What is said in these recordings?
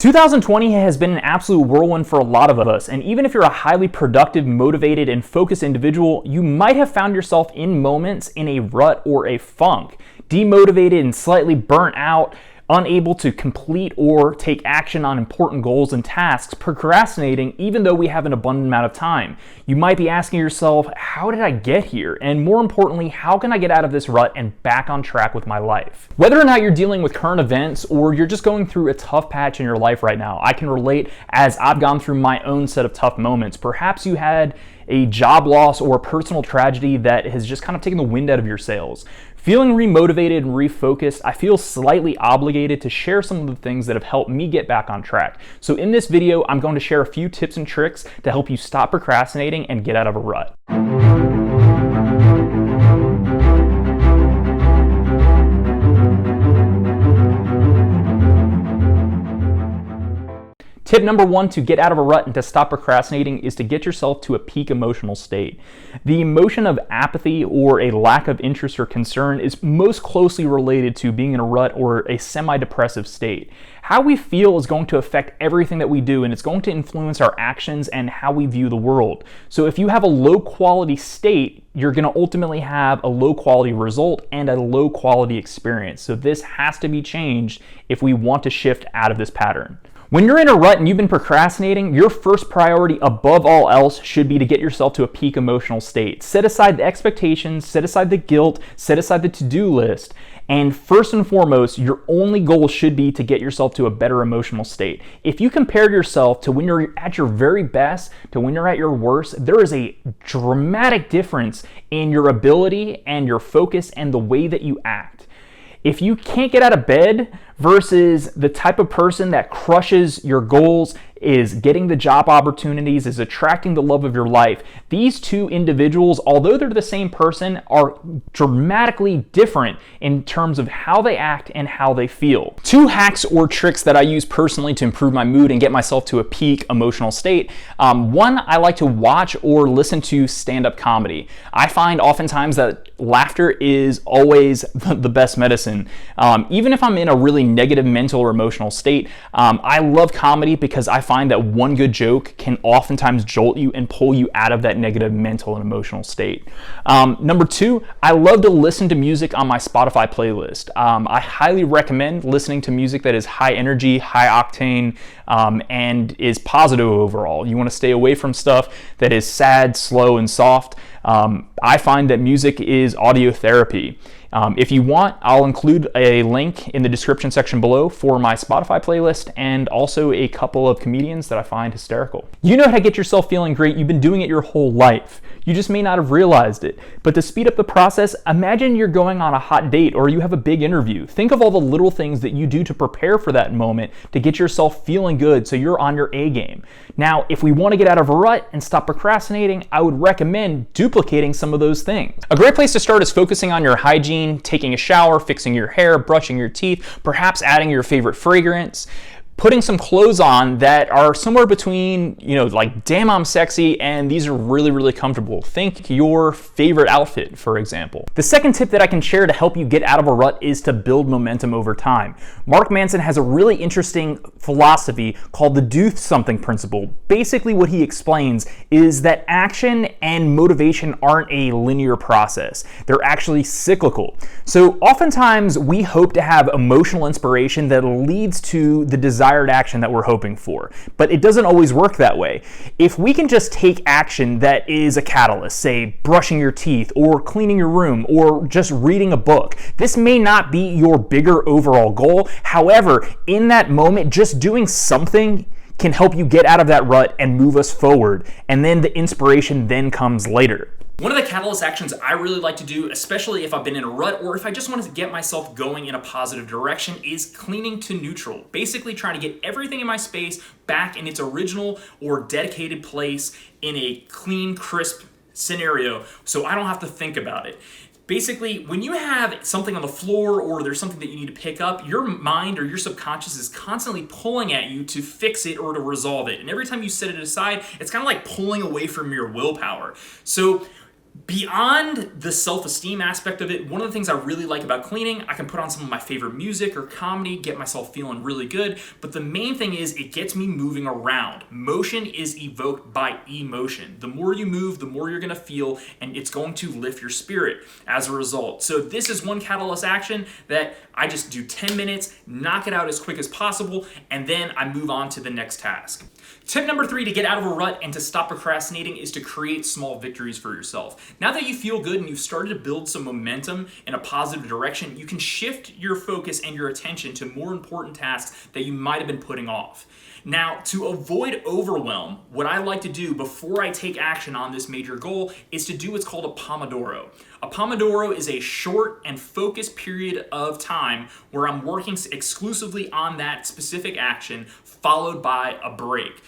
2020 has been an absolute whirlwind for a lot of us, and even if you're a highly productive, motivated, and focused individual, you might have found yourself in moments in a rut or a funk, demotivated and slightly burnt out, unable to complete or take action on important goals and tasks, procrastinating even though we have an abundant amount of time. You might be asking yourself, how did I get here? And more importantly, how can I get out of this rut and back on track with my life? Whether or not you're dealing with current events or you're just going through a tough patch in your life right now, I can relate as I've gone through my own set of tough moments. Perhaps you had a job loss or a personal tragedy that has just kind of taken the wind out of your sails. Feeling remotivated and refocused, I feel slightly obligated to share some of the things that have helped me get back on track. So in this video, I'm going to share a few tips and tricks to help you stop procrastinating and get out of a rut. Tip number one to get out of a rut and to stop procrastinating is to get yourself to a peak emotional state. The emotion of apathy or a lack of interest or concern is most closely related to being in a rut or a semi-depressive state. How we feel is going to affect everything that we do, and it's going to influence our actions and how we view the world. So if you have a low quality state, you're going to ultimately have a low quality result and a low quality experience. So this has to be changed if we want to shift out of this pattern. When you're in a rut and you've been procrastinating, your first priority above all else should be to get yourself to a peak emotional state. Set aside the expectations, set aside the guilt, set aside the to-do list, and first and foremost, your only goal should be to get yourself to a better emotional state. If you compare yourself to when you're at your very best to when you're at your worst, there is a dramatic difference in your ability and your focus and the way that you act. If you can't get out of bed versus the type of person that crushes your goals, is getting the job opportunities, is attracting the love of your life, these two individuals, although they're the same person, are dramatically different in terms of how they act and how they feel. Two hacks or tricks that I use personally to improve my mood and get myself to a peak emotional state. One, I like to watch or listen to stand-up comedy. I find oftentimes that laughter is always the best medicine. Even if I'm in a really negative mental or emotional state, I love comedy because I find that one good joke can oftentimes jolt you and pull you out of that negative mental and emotional state. Number two, I love to listen to music on my Spotify playlist. I highly recommend listening to music that is high energy, high octane, and is positive overall. You want to stay away from stuff that is sad, slow, and soft. I find that music is audio therapy. If you want, I'll include a link in the description section below for my Spotify playlist and also a couple of comedians that I find hysterical. You know how to get yourself feeling great. You've been doing it your whole life. You just may not have realized it. But to speed up the process, imagine you're going on a hot date or you have a big interview. Think of all the little things that you do to prepare for that moment to get yourself feeling good so you're on your A game. Now, if we want to get out of a rut and stop procrastinating, I would recommend duplicating some of those things. A great place to start is focusing on your hygiene, taking a shower, fixing your hair, brushing your teeth, perhaps adding your favorite fragrance, putting some clothes on that are somewhere between, like, damn, I'm sexy, and these are really, really comfortable. Think your favorite outfit, for example. The second tip that I can share to help you get out of a rut is to build momentum over time. Mark Manson has a really interesting philosophy called the do something principle. Basically, what he explains is that action and motivation aren't a linear process. They're actually cyclical. So oftentimes we hope to have emotional inspiration that leads to the desired action that we're hoping for, but it doesn't always work that way. If we can just take action that is a catalyst, say brushing your teeth or cleaning your room or just reading a book, this may not be your bigger overall goal. However, in that moment, just doing something can help you get out of that rut and move us forward, and then the inspiration then comes later. One of the catalyst actions I really like to do, especially if I've been in a rut or if I just wanted to get myself going in a positive direction, is cleaning to neutral. Basically trying to get everything in my space back in its original or dedicated place in a clean, crisp scenario so I don't have to think about it. Basically, when you have something on the floor or there's something that you need to pick up, your mind or your subconscious is constantly pulling at you to fix it or to resolve it. And every time you set it aside, it's kind of like pulling away from your willpower. So Beyond the self-esteem aspect of it, one of the things I really like about cleaning, I can put on some of my favorite music or comedy, get myself feeling really good, but the main thing is it gets me moving around. Motion is evoked by emotion. The more you move, the more you're going to feel, and it's going to lift your spirit as a result. So this is one catalyst action that I just do 10 minutes, knock it out as quick as possible, and then I move on to the next task. Tip number 3 to get out of a rut and to stop procrastinating is to create small victories for yourself. Now that you feel good and you've started to build some momentum in a positive direction, you can shift your focus and your attention to more important tasks that you might have been putting off. Now, to avoid overwhelm, what I like to do before I take action on this major goal is to do what's called a Pomodoro. A Pomodoro is a short and focused period of time where I'm working exclusively on that specific action, followed by a break.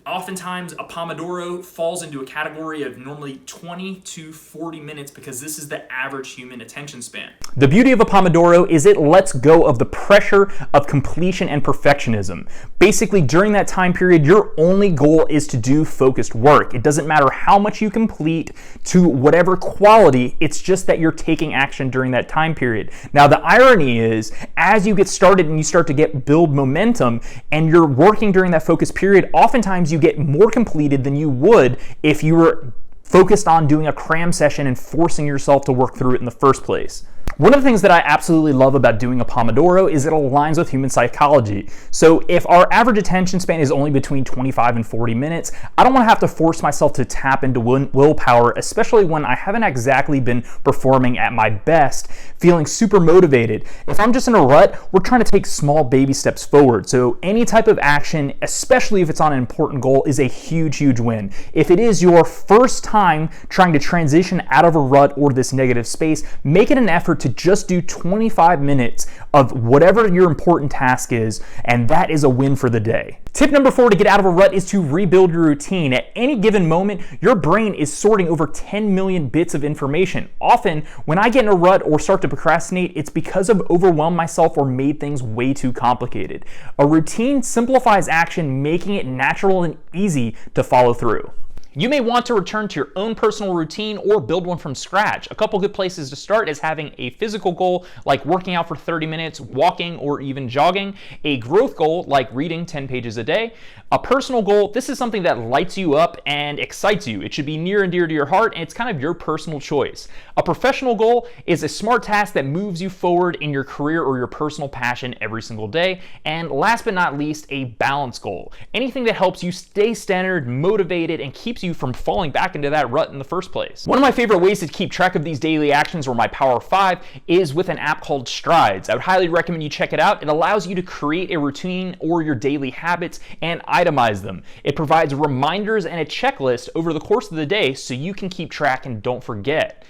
Oftentimes, a Pomodoro falls into a category of normally 20 to 40 minutes because this is the average human attention span. The beauty of a Pomodoro is it lets go of the pressure of completion and perfectionism. Basically, during that time period, your only goal is to do focused work. It doesn't matter how much you complete to whatever quality, it's just that you're taking action during that time period. Now, the irony is, as you get started and you start to build momentum and you're working during that focused period, oftentimes you get more completed than you would if you were focused on doing a cram session and forcing yourself to work through it in the first place. One of the things that I absolutely love about doing a Pomodoro is it aligns with human psychology. So if our average attention span is only between 25 and 40 minutes, I don't want to have to force myself to tap into willpower, especially when I haven't exactly been performing at my best, feeling super motivated. If I'm just in a rut, we're trying to take small baby steps forward. So any type of action, especially if it's on an important goal, is a huge, huge win. If it is your first time trying to transition out of a rut or this negative space, make it an effort to just do 25 minutes of whatever your important task is, and that is a win for the day. Tip number 4 to get out of a rut is to rebuild your routine. At any given moment, your brain is sorting over 10 million bits of information. Often, when I get in a rut or start to procrastinate, it's because I've overwhelmed myself or made things way too complicated. A routine simplifies action, making it natural and easy to follow through. You may want to return to your own personal routine or build one from scratch. A couple good places to start is having a physical goal like working out for 30 minutes, walking, or even jogging. A growth goal like reading 10 pages a day. A personal goal, this is something that lights you up and excites you. It should be near and dear to your heart, and it's kind of your personal choice. A professional goal is a smart task that moves you forward in your career or your personal passion every single day. And last but not least, a balance goal. Anything that helps you stay centered, motivated, and keeps you from falling back into that rut in the first place. One of my favorite ways to keep track of these daily actions, or my Power 5, is with an app called Strides. I would highly recommend you check it out. It allows you to create a routine or your daily habits and itemize them. It provides reminders and a checklist over the course of the day so you can keep track and don't forget.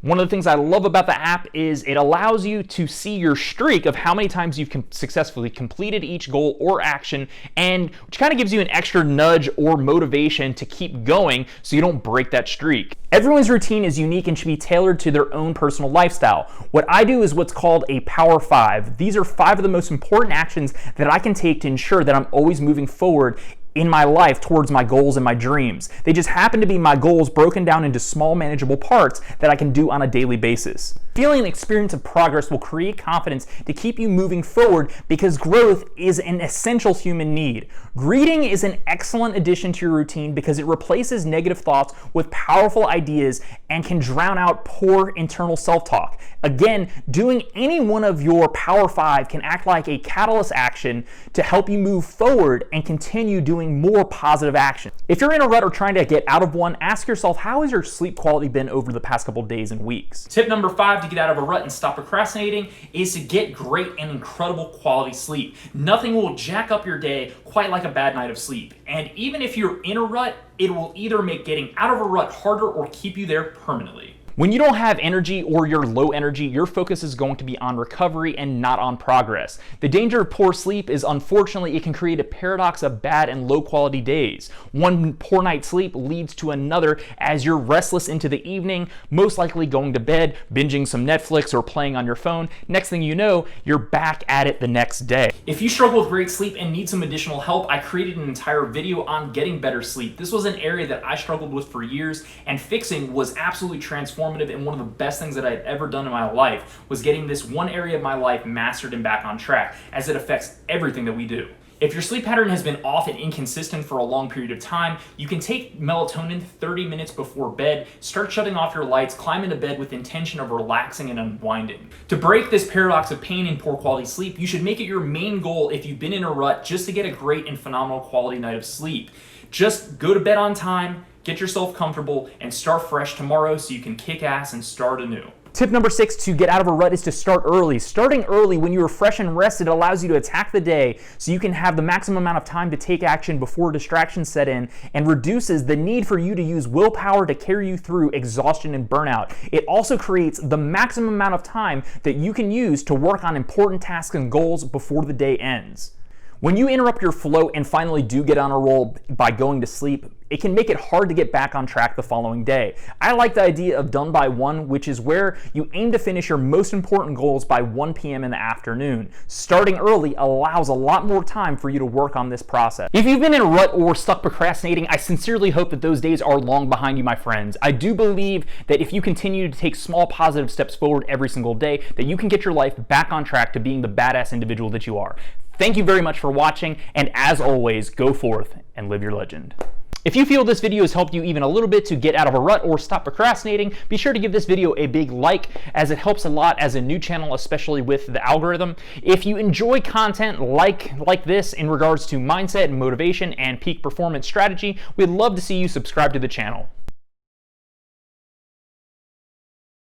One of the things I love about the app is it allows you to see your streak of how many times you've successfully completed each goal or action, and which kind of gives you an extra nudge or motivation to keep going so you don't break that streak. Everyone's routine is unique and should be tailored to their own personal lifestyle. What I do is what's called a Power 5. These are 5 of the most important actions that I can take to ensure that I'm always moving forward in my life towards my goals and my dreams. They just happen to be my goals broken down into small manageable parts that I can do on a daily basis. Feeling an experience of progress will create confidence to keep you moving forward because growth is an essential human need. Reading is an excellent addition to your routine because it replaces negative thoughts with powerful ideas and can drown out poor internal self-talk. Again, doing any one of your Power 5 can act like a catalyst action to help you move forward and continue doing more positive action. If you're in a rut or trying to get out of one, ask yourself, how has your sleep quality been over the past couple days and weeks? Tip number 5 to get out of a rut and stop procrastinating is to get great and incredible quality sleep. Nothing will jack up your day quite like a bad night of sleep. And even if you're in a rut, it will either make getting out of a rut harder or keep you there permanently. When you don't have energy or you're low energy, your focus is going to be on recovery and not on progress. The danger of poor sleep is, unfortunately, it can create a paradox of bad and low quality days. One poor night's sleep leads to another as you're restless into the evening, most likely going to bed, binging some Netflix or playing on your phone. Next thing you know, you're back at it the next day. If you struggle with great sleep and need some additional help, I created an entire video on getting better sleep. This was an area that I struggled with for years, and fixing was absolutely transformative, and one of the best things that I had ever done in my life was getting this one area of my life mastered and back on track, as it affects everything that we do. If your sleep pattern has been off and inconsistent for a long period of time, you can take melatonin 30 minutes before bed, start shutting off your lights, climb into bed with the intention of relaxing and unwinding. To break this paradox of pain and poor quality sleep, you should make it your main goal if you've been in a rut just to get a great and phenomenal quality night of sleep. Just go to bed on time, get yourself comfortable, and start fresh tomorrow so you can kick ass and start anew. Tip number 6 to get out of a rut is to start early. Starting early when you are fresh and rested allows you to attack the day so you can have the maximum amount of time to take action before distractions set in, and reduces the need for you to use willpower to carry you through exhaustion and burnout. It also creates the maximum amount of time that you can use to work on important tasks and goals before the day ends. When you interrupt your flow and finally do get on a roll by going to sleep, it can make it hard to get back on track the following day. I like the idea of done by 1, which is where you aim to finish your most important goals by 1 p.m. in the afternoon. Starting early allows a lot more time for you to work on this process. If you've been in a rut or stuck procrastinating, I sincerely hope that those days are long behind you, my friends. I do believe that if you continue to take small positive steps forward every single day, that you can get your life back on track to being the badass individual that you are. Thank you very much for watching, and as always, go forth and live your legend. If you feel this video has helped you even a little bit to get out of a rut or stop procrastinating, be sure to give this video a big like, as it helps a lot as a new channel, especially with the algorithm. If you enjoy content like this in regards to mindset, motivation, and peak performance strategy, we'd love to see you subscribe to the channel.